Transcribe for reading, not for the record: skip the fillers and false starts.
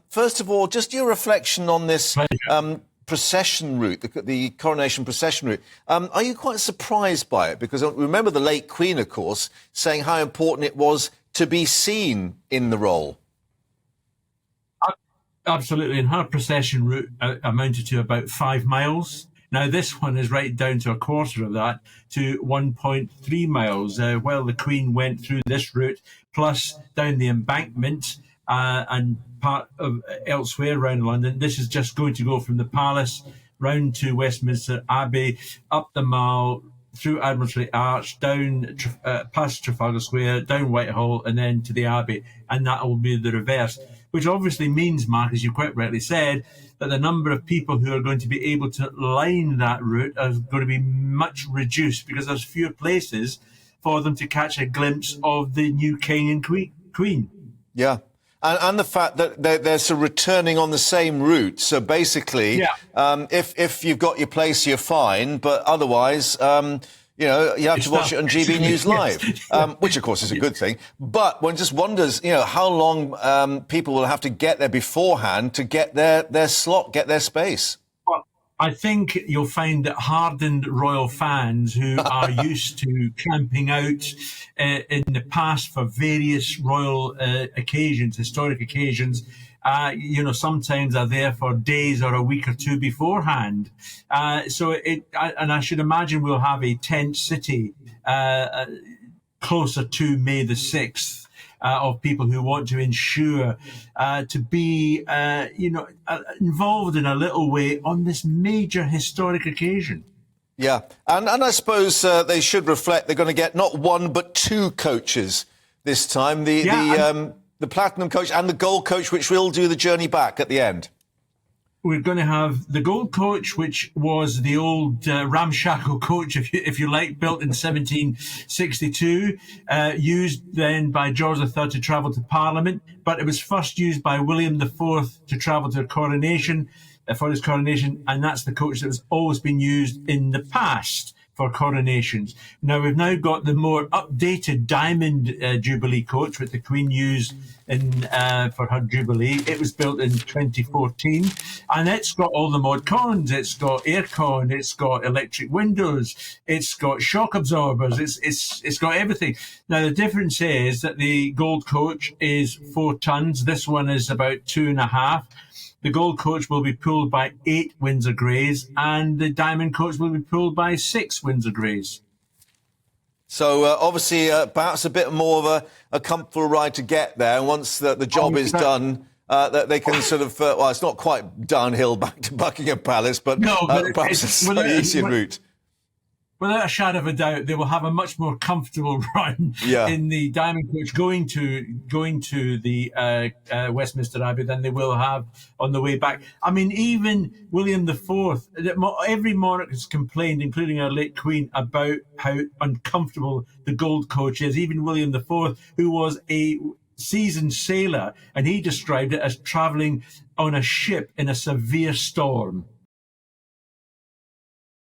First of all, just your reflection on this procession route, the coronation procession route. Are you quite surprised by it? Because remember the late Queen, of course, saying how important it was to be seen in the role. Absolutely, and her procession route amounted to about 5 miles. Now, this one is right down to a quarter of that, to 1.3 miles, while the Queen went through this route, plus down the embankment and part of elsewhere around London. This is just going to go from the Palace round to Westminster Abbey, up the Mall, through Admiralty Arch, down past Trafalgar Square, down Whitehall, and then to the Abbey. And that will be the reverse, which obviously means, Mark, as you quite rightly said, that the number of people who are going to be able to line that route is going to be much reduced because there's fewer places for them to catch a glimpse of the new king and queen. Yeah. And the fact that they're sort of returning on the same route. So basically, if you've got your place, you're fine. But otherwise, you have to watch it on GB News Live, which, of course, is a good thing. But one just wonders, how long people will have to get there beforehand to get their slot, get their space. Well, I think you'll find that hardened royal fans who are used to camping out in the past for various royal occasions, historic occasions, sometimes are there for days or a week or two beforehand. And I should imagine we'll have a tent city closer to May the 6th of people who want to ensure to be, involved in a little way on this major historic occasion. Yeah, and I suppose they should reflect they're going to get not one but 2 coaches this time. The Platinum coach and the Gold coach, which will do the journey back at the end. We're going to have the Gold coach, which was the old ramshackle coach, if you like, built in 1762, used then by George III to travel to Parliament. But it was first used by William IV to travel to a coronation, for his coronation, and that's the coach that has always been used in the past for coronations. Now, we've now got the more updated Diamond Jubilee coach, which the Queen used for her Jubilee. It was built in 2014, and it's got all the mod cons. It's got aircon, it's got electric windows, it's got shock absorbers, it's got everything. Now, the difference is that the Gold coach is 4 tons. This one is about 2.5. The Gold coach will be pulled by 8 Windsor Greys, and the Diamond coach will be pulled by 6 Windsor Greys. So obviously, perhaps a bit more of a comfortable ride to get there. And once the job is done, that they can sort of, it's not quite downhill back to Buckingham Palace, but perhaps it's a easier route. Without a shadow of a doubt, they will have a much more comfortable run in the Diamond coach going to the Westminster Abbey than they will have on the way back. I mean, even William IV, every monarch has complained, including our late Queen, about how uncomfortable the Gold coach is. Even William IV, who was a seasoned sailor, and he described it as travelling on a ship in a severe storm.